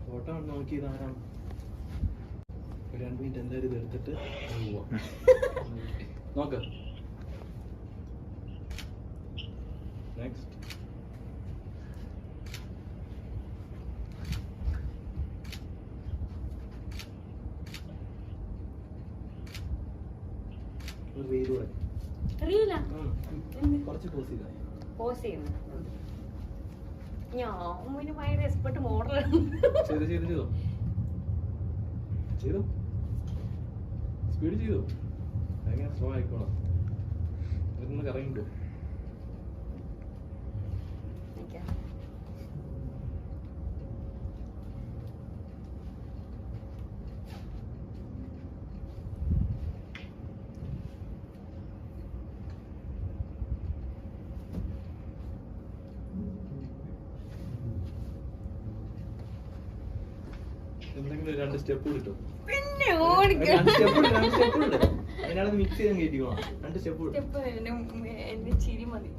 Photo നോക്കി ധാരാളം 2 minute എന്തായാലും ഇത് എടുത്തിട്ട് പോവാം. നോക്ക്. നെക്സ്റ്റ്. കുറച്ച് പോസ് ചെയ്യുന്നു. ഞാൻ ഭയങ്കര എക്സ്പെർട്ട് മോഡലാണ്. ചെയ്തോ സ്പീഡ് ചെയ്തോ. ഭയങ്കര സ്ലോ ആയിക്കോളാം. ഇതൊന്ന് കറങ്ങിക്കോ. എന്തെങ്കിലും 2 സ്റ്റെപ്പ് കിട്ടോ. പിന്നെ അതിനാണ് മിക്സ് ചെയ്യാൻ കയറ്റിക്കോളാം. 2 സ്റ്റെപ്പ് എന്റെ ചിരി മതി.